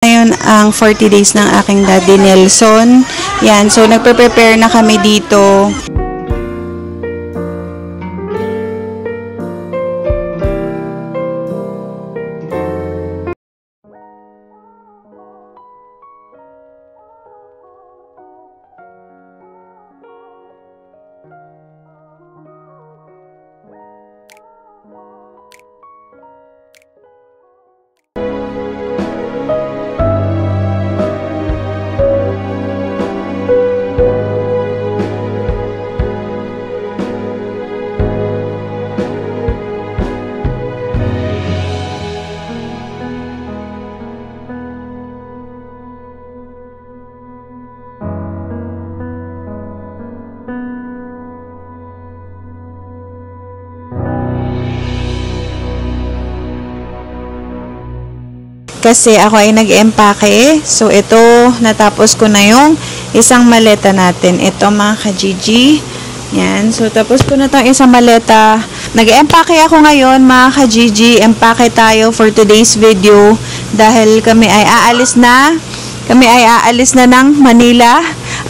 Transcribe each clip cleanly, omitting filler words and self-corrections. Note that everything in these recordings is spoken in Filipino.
Ngayon ang 40 days ng aking daddy Nelson. Yan, so nagpe-prepare na kami dito. Kasi ako ay nag-empake. So, ito, natapos ko na yung isang maleta natin. Ito, mga ka-Gigi. Yan. So, tapos ko na itong isang maleta. Nag-empake ako ngayon, mga ka-Gigi. Empake tayo for today's video. Dahil kami ay aalis na. Kami ay aalis na ng Manila.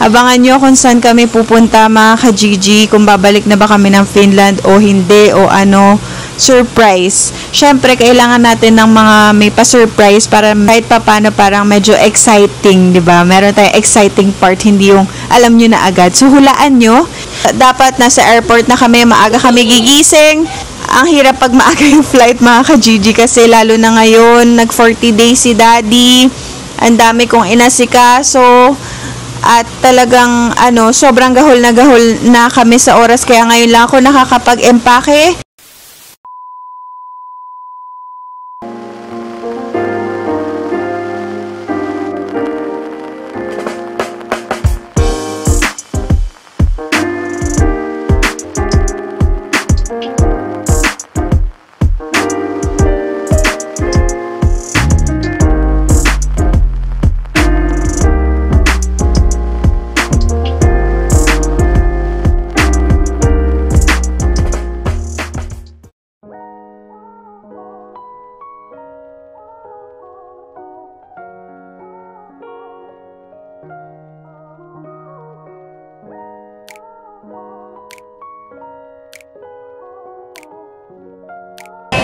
Abangan nyo kung saan kami pupunta, mga ka-Gigi. Kung babalik na ba kami ng Finland o hindi o ano. Surprise. Syempre, kailangan natin ng mga may pa-surprise para kahit pa paano parang medyo exciting, di ba? Meron tayong exciting part, hindi yung alam nyo na agad. So, hulaan nyo. Dapat nasa airport na kami, maaga kami gigising. Ang hirap pag maaga yung flight, mga ka-Gigi, kasi lalo na ngayon, nag 40 days si daddy. Ang dami kong inasikaso. At talagang, sobrang gahol na kami sa oras. Kaya ngayon lang ako nakakapag-empake.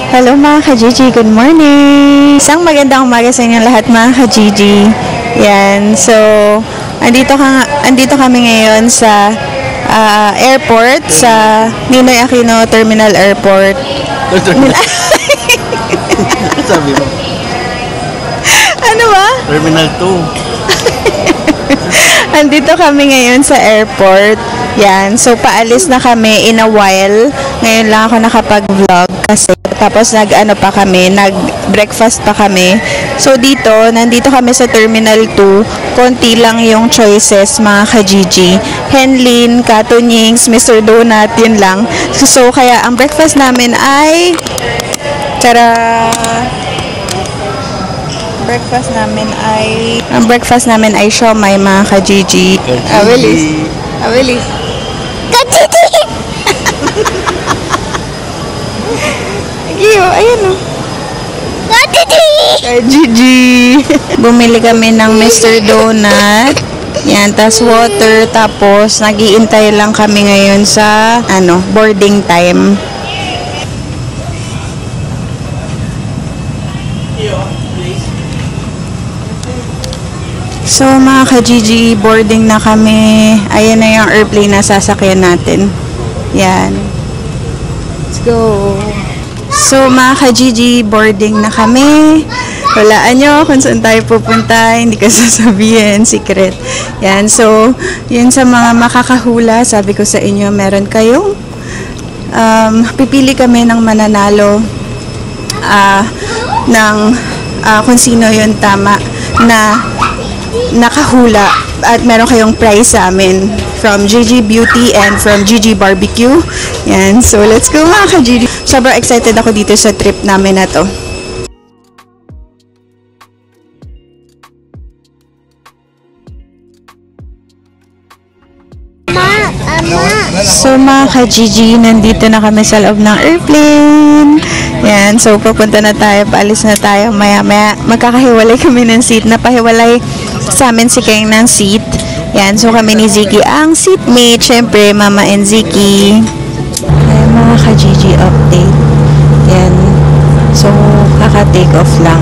Hello mga ka-Gigi, good morning! Isang magandang umaga sa inyong lahat mga ka-Gigi. Yan, so andito kami ngayon sa airport, sa Ninoy Aquino Terminal Airport. Sabi mo? Ano ba? Terminal 2. Andito kami ngayon sa airport. Yan, so paalis na kami in a while. Ngayon lang ako nakapag-vlog kasi tapos nag-breakfast pa kami. So nandito kami sa Terminal 2. Konti lang yung choices, mga ka-Gigi. Henlin, Katunings, Mr. Donut, yun lang. So kaya ang breakfast namin ay ang breakfast namin ay siomai, mga ka-Gigi. Awilis. Ka-Gigi! Ayan o. Ka-Gigi! Bumili kami ng Mr. Donut. Yan, tas water. Tapos, nag-iintay lang kami ngayon sa, boarding time. So, mga ka-Gigi, boarding na kami. Ayan na yung airplane na sasakyan natin. Yan. Let's go. So, mga ka-Gigi, boarding na kami. Walaan nyo kung saan tayo pupunta. Hindi ko sasabihin. Secret. Yan. So, yun sa mga makakahula. Sabi ko sa inyo, meron kayong pipili kami ng mananalo kung sino yun tama na nakahula at meron kayong prize sa amin from Gigi Beauty and from Gigi Barbecue. Yan. So, let's go mga ka-Gigi. Sobrang excited ako dito sa trip namin na to. So mga ka-GG, nandito na kami sa loob ng airplane. Yan, so pupunta na tayo, paalis na tayo. Maya-maya, magkakahiwalay kami ng seat. Napahiwalay sa amin si Keng ng seat. Yan, so kami ni Ziki ang seatmate. Siyempre, Mama and Ziki. Ayan mga ka-GG update. Yan. So, kaka-take off lang.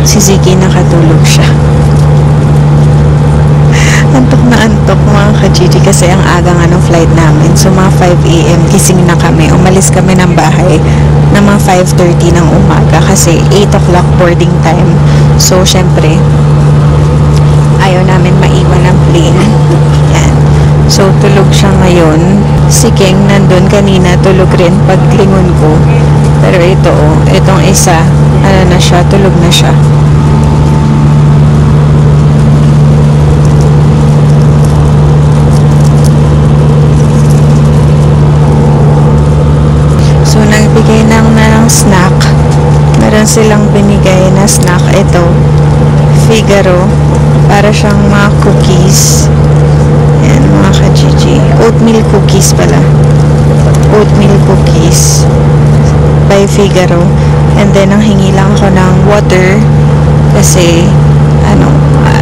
Si Ziki nakatulog siya. Antok na antok mga ka-GG kasi ang aga nga ng flight namin. So, mga 5 a.m. gising na kami. Umalis kami ng bahay na mga 5:30 ng umaga kasi 8 o'clock boarding time. So, syempre, ayaw namin maiwan ang plane. Yan. So, tulog siya ngayon. Si Keng nandun kanina, tulog rin paglingon ko. Pero ito, itong isa, ano na siya, tulog na siya. So, nagbigay ng snack. Meron silang binigay na snack. Ito, Figaro. Para siyang mga cookies. Ayan, mga ka-GG. Oatmeal cookies pala. Oatmeal cookies by Figaro. And then, ang hingi lang ako ng water kasi,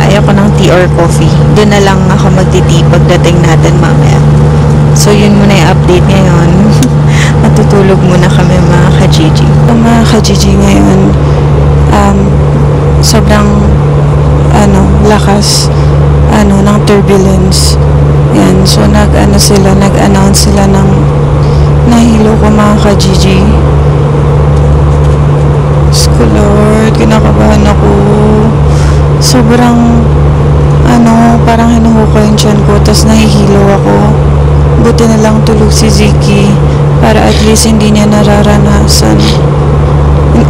ayoko ng tea or coffee. Doon na lang ako magti-tea pagdating natin mamaya. So, yun muna yung update ngayon. Matutulog muna kami mga ka-GG. So, mga ka-GG ngayon, sobrang lakas ng turbulence. Yan. So, nag-announce sila ng nahilo ko mga ka-GG. Lord, kinakabahan ako. Sobrang parang hinuhukay yung tiyan ko, tapos nahihilo ako. Buti na lang tulog si Ziki para at least hindi niya nararanasan.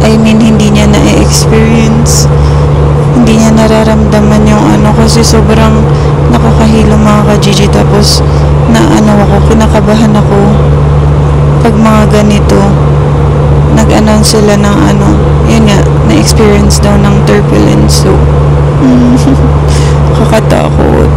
I mean, hindi niya na-experience. Hindi niya nararamdaman yung kasi sobrang nakakahilo mga ka-GG. Tapos kinakabahan ako pag mga ganito. Nag-announce sila ng yun nga, na-experience daw ng turbulence. So, kakatakot.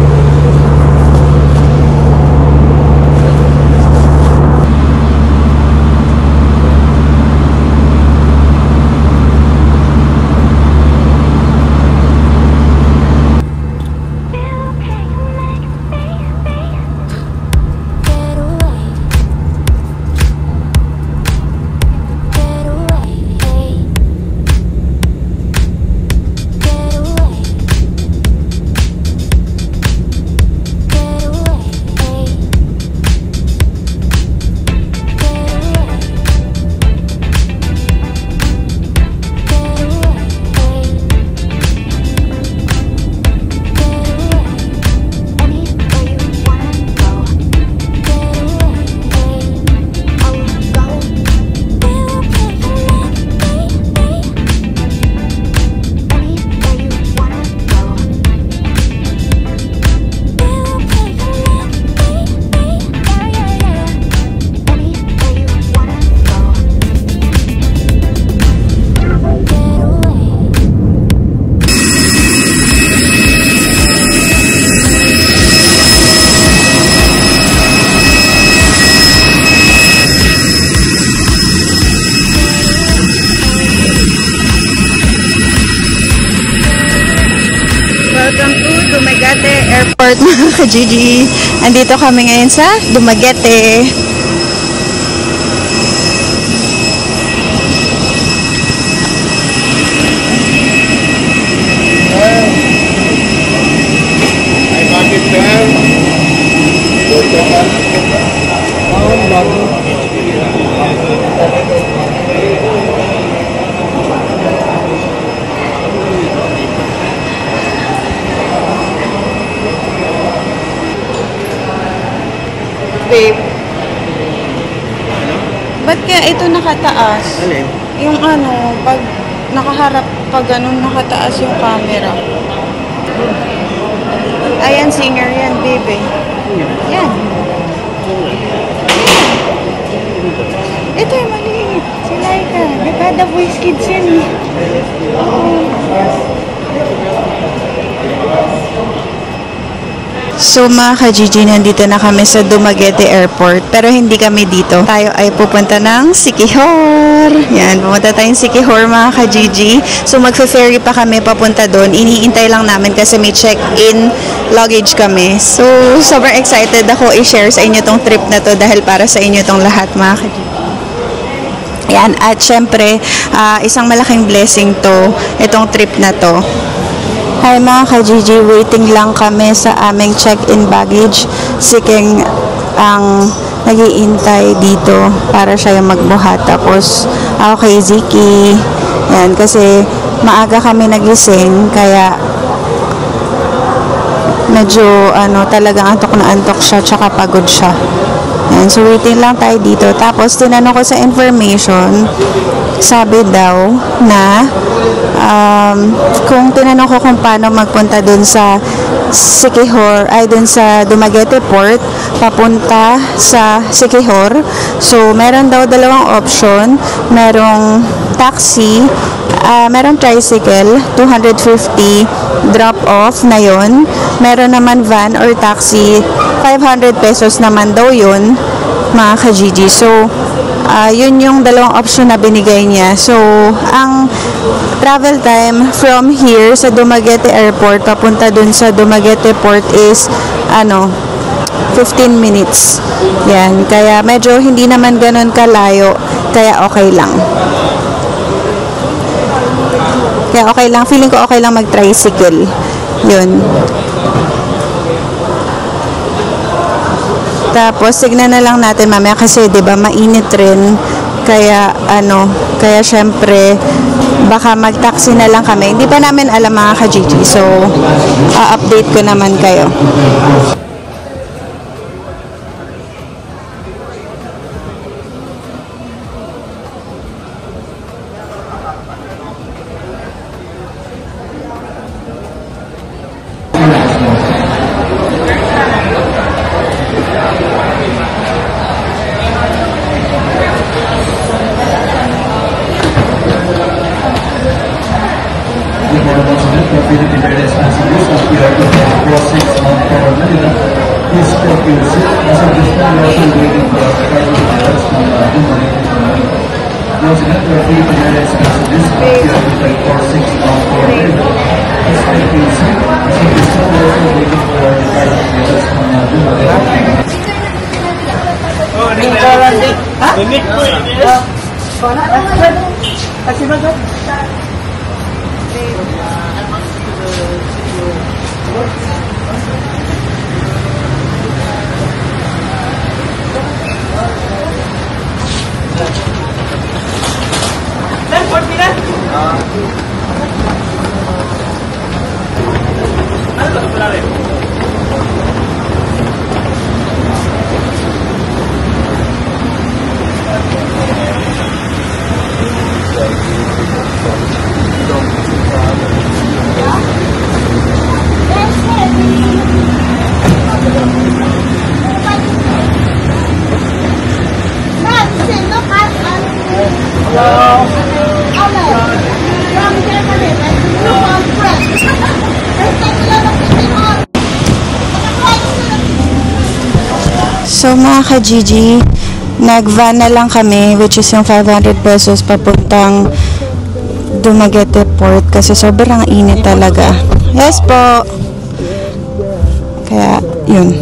Welcome to Dumaguete Airport mga ka-GG. Andito kami ngayon sa Dumaguete. Ay, bakit sir? Babe, ba't kaya ito nakataas? Alin? Yung pag nakaharap, pag nakataas yung camera. Ayan, singer yan, babe. Yan. Ito yung maliit. Si Laika. Dekada Voice Kids yan eh. So mga ka-Gigi, nandito na kami sa Dumaguete Airport. Pero hindi kami dito. Tayo ay pupunta ng Siquijor. Yan, pupunta tayong Siquijor mga ka-Gigi. So magfe-ferry pa kami papunta doon. Iniintay lang namin kasi may check-in luggage kami. So sobrang excited ako i-share sa inyo tong trip na to dahil para sa inyo tong lahat mga ka-Gigi. Yan, at syempre, isang malaking blessing to, itong trip na to. Hi mga ka-Gigi, waiting lang kami sa aming check-in baggage. Si King ang nag-iintay dito para siya yung magbuhat. Tapos ako kay Ziki. Yan, kasi maaga kami nagising, kaya medyo talagang antok na antok siya, tsaka pagod siya. Yan, so waiting lang tayo dito. Tapos tinanong ko sa information, sabi daw na kung tinanong ko kung paano magpunta dun sa Siquijor, ay dun sa Dumaguete Port papunta sa Siquijor. So meron daw dalawang option, merong taxi, merong tricycle, 250 drop off na yun. Meron naman van or taxi, 500 pesos naman daw yun mga ka-Gigi. So yun yung dalawang option na binigay niya. So ang travel time from here sa Dumaguete Airport papunta dun sa Dumaguete Port is 15 minutes. Yan, kaya medyo hindi naman ganun kalayo, kaya okay lang. Kaya okay lang, feeling ko okay lang mag-tricycle. Yun. Tapos tignan na lang natin mamaya kasi 'di ba mainit rin. Kaya kaya syempre baka mag-taxi na lang kami. Hindi pa namin alam mga ka-Gigi. So update ko naman kayo. So mga ka-Gigi, nag-van na lang kami, which is yung 500 pesos papuntang Dumaguete Port kasi sobrang init talaga. Yes po. Kaya yun.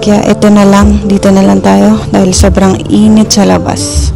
Kaya ito na lang, dito na lang tayo dahil sobrang init sa labas.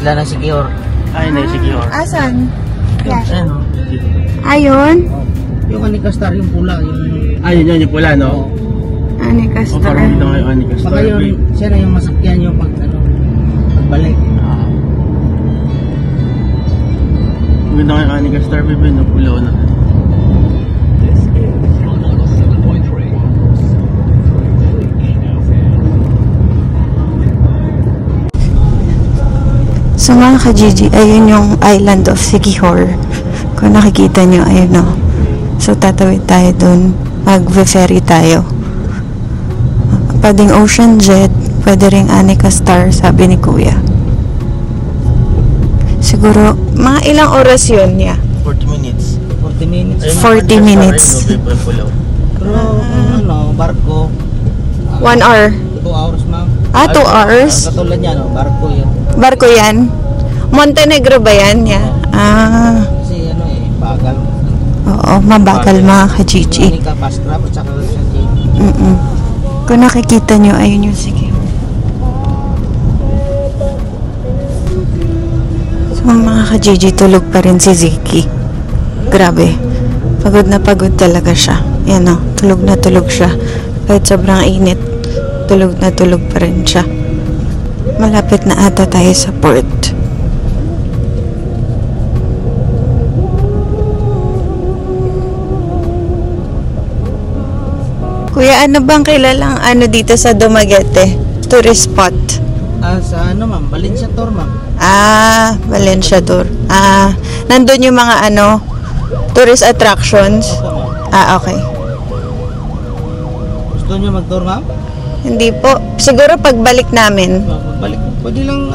isla ng Siquijor. Ay, na Siquijor. Asan? Yeah. Ayan, oh. Ayun. Yung Anika Star, yung pula. Ayun, yun, yung pula, no? Anika O, Star. parang dito nga yung Anika Star. Baka yun, siya na yung masakyan yung pagbalik. Maganda nga yung Anika Star, baby, no? Pula na. So mga ka-Gigi, ayun yung island of Siquijor. Kung nakikita nyo, ayun o. So tatawid tayo dun. Mag-ferry tayo. Pwedeng Ocean Jet, pwede ring Anika Star, sabi ni Kuya. Siguro, mga ilang oras yun niya? 40 minutes. 40 minutes. Ayun, 40 minutes. Ayun, no, baby, pulaw. Pero, barko. 1 hour. 2 hours, ma'am. 2 hours? Katulad niya, no? Barko yun. Barko yan? Montenegro ba yan? Yeah. Kasi, bagal. Oo, mabagal mga ka-Gigi. Anika fast trap at saka sa jeep. Kung nakikita nyo, ayun yung sige. So mga ka-Gigi, tulog pa rin si Ziki. Grabe. Pagod na pagod talaga siya. Yan o, tulog na tulog siya. Kahit sobrang init, tulog na tulog pa rin siya. Malapit na ata tayo sa port. Kuya, ano bang kilalang dito sa Dumaguete? Tourist spot. Sa ma'am? Valencia Tour, ma'am. Valencia Tour. Nandun yung mga tourist attractions. Opo, ma'am. Okay. Gusto niyo mag-tour, ma'am? Hindi po. Siguro pagbalik namin. Balik. Pwede lang,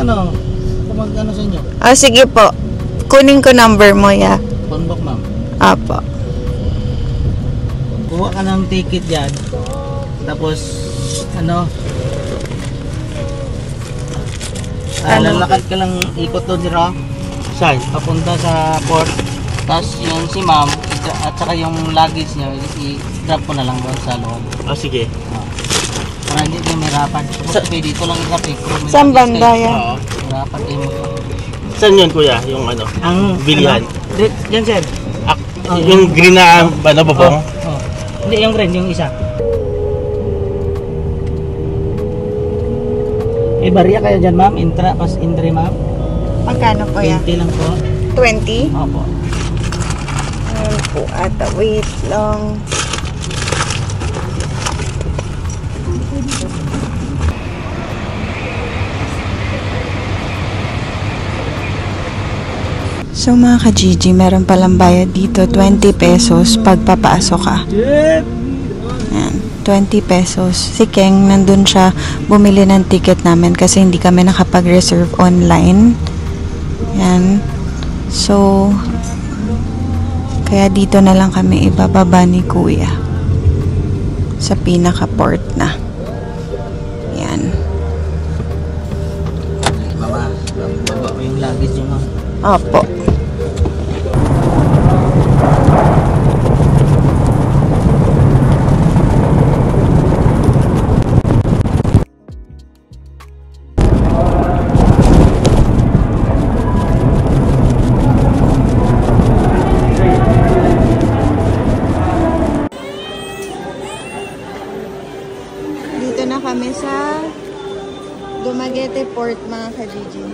kung sa inyo. Sige po. Kunin ko number mo, ya. Phonebook, ma'am. Apo. Kuha ka ng ticket dyan. Tapos, lalakad ka lang ikot doon dito. Saan? Papunta sa port. Tapos yung si ma'am, at saka yung luggage niya, i-drop ko na lang doon sa loob. Sige. Para hindi kayo mahirapan. Dito lang i-drop eh. Saan banda yan? Oo. Mahirapan kayo Saan yun, kuya? Yung ang bilihan? Yan, sir. Yung green na, babong? Hindi, yung green, yung isa. Barya kayo dyan, ma'am. Intra, pas entry, ma'am. Magkano po yan? 20 lang po. 20? Opo. Ayun po ata. Wait lang. So mga ka-Gigi, meron palang bayad dito 20 pesos pag papasok ka. Yan, 20 pesos. Si Keng, nandun siya bumili ng ticket namin kasi hindi kami nakapag-reserve online. Yan. So, kaya dito na lang kami ibababa ni Kuya. Sa pinaka-port na. Yan. Baba mo yung luggage yung ma'am. Opo. Dito na kami sa Dumaguete Port, mga ka-Gigi.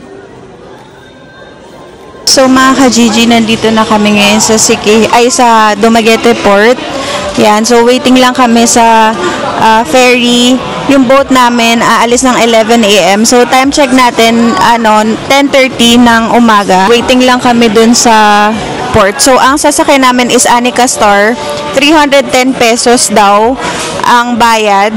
So mga ka-Gigi, nandito na kami ngayon sa sa Dumaguete Port. Yan, so waiting lang kami sa ferry. Yung boat namin aalis ng 11 AM. So time check natin 10:30 ng umaga. Waiting lang kami dun sa port. So ang sasakyan namin is Anika Star. 310 pesos daw ang bayad.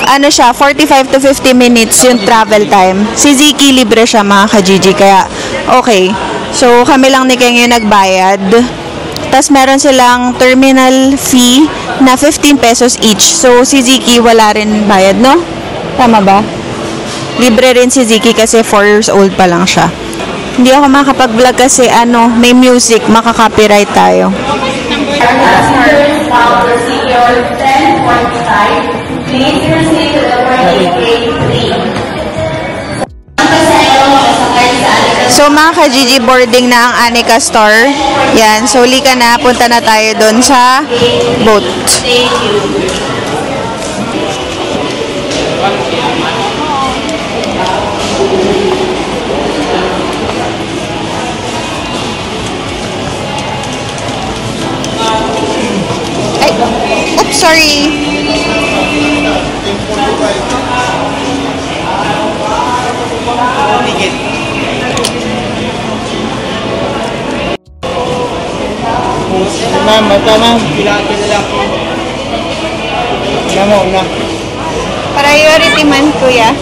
45 to 50 minutes yung travel time. Si Ziki libre siya, mga ka-Gigi, kaya okay. So, kami lang ni Keng yung nagbayad. Tapos, meron silang terminal fee na 15 pesos each. So, si Ziki wala rin bayad, no? Tama ba? Libre rin si Ziki kasi 4 years old pa lang siya. Hindi ako makapag-vlog kasi may music, makaka-copyright tayo. So, So mga ka-Gigi, boarding na ang Anika Star. Yan, so lika na, punta na tayo doon sa boat. Ay, oops, sorry. Ma'am, bata ma'am. Bilangin na lang. Na. Priority man, kuya.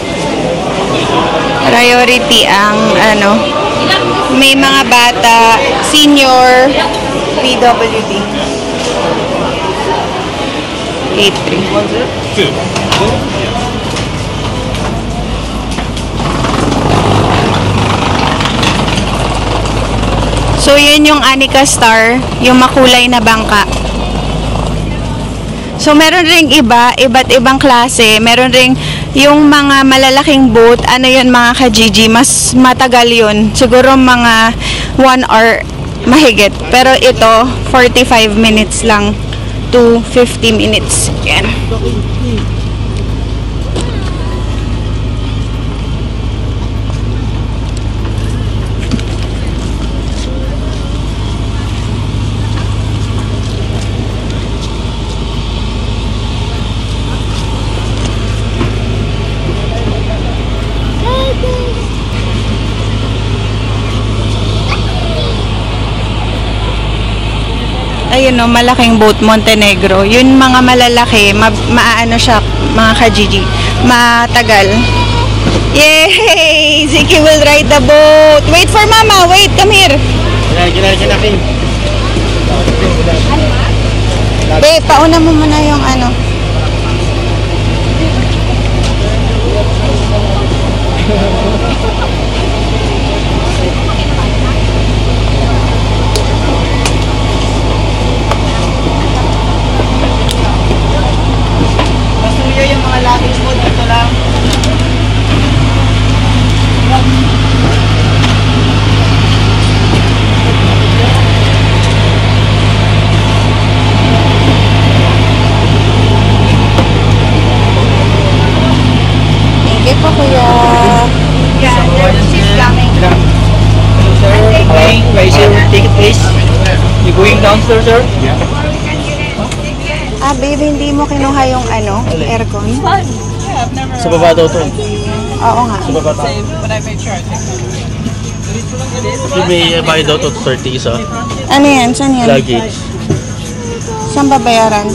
Priority ang ano, may mga bata, senior, PWD. 8-3. So, yun yung Anika Star, yung makulay na bangka. So, meron ring iba't ibang klase. Meron ring yung mga malalaking boat, ano yun mga ka-Gigi, mas matagal yun. Siguro mga 1 hour mahigit. Pero ito, 45 minutes lang to 50 minutes. Yan. Ayun no, malaking boat, Montenegro. Yun mga malalaki, maano siya, mga ka-Gigi. Matagal. Yay! Ziki will ride the boat. Wait for mama, wait, come here. Kinaki. Babe, pauna mo muna yung ano. Yung mga luggage mo dito lang. Thank you po, kuya. Yeah, she's coming. Hello, sir. Okay, guys, your ticket please. You going downstairs, sir? Yeah. Ah, babe, hindi mo kinuha yung ano, aircon? Sa baba daw to. Oo nga. Sa baba to. Kasi may bayad daw to 30 isa. Ano yan? Saan yan? Luggage. Saan babayaran?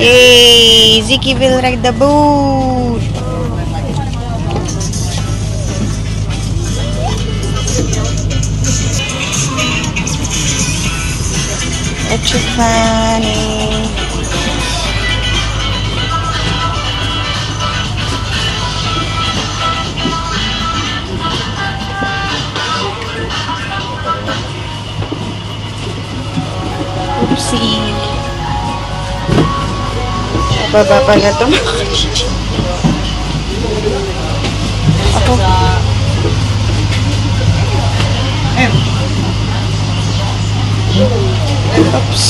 Yay! Ziki will ride the boat! Echifani. Oopsie. Baba pala ito. Ako. Oops.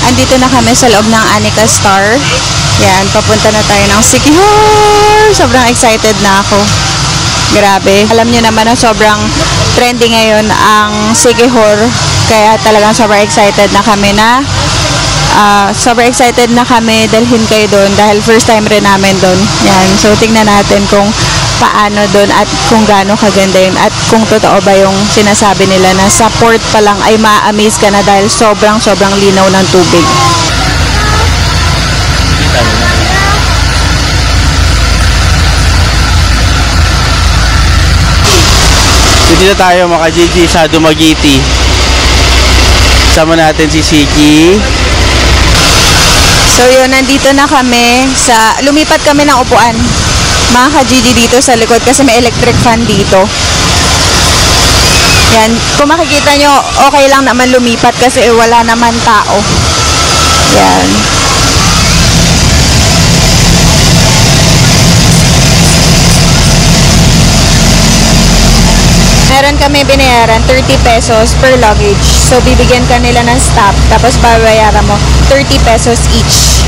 Andito na kami sa loob ng Anika Star. Yan, papunta na tayo ng Siquijor. Sobrang excited na ako. Grabe. Alam niyo naman na sobrang trending ngayon ang Siquijor. Kaya talagang sobrang excited na kami dalhin kayo doon dahil first time rin namin doon. Yan. So, tingnan natin kung paano doon at kung gaano kaganda yun at kung totoo ba yung sinasabi nila na sa port pa lang ay ma-amaze ka na dahil sobrang linaw ng tubig. Dito na tayo mga Gigi sa Dumaguete. Sama natin si Siki, So yun, nandito na kami sa, lumipat kami ng upuan. Mga ka-Gigi dito sa likod kasi may electric fan dito. Yan, kung makikita nyo, okay lang naman lumipat kasi wala naman tao. Yan. Meron kami binayaran 30 pesos per luggage. So, bibigyan ka nila ng stop. Tapos, babayaran mo 30 pesos each.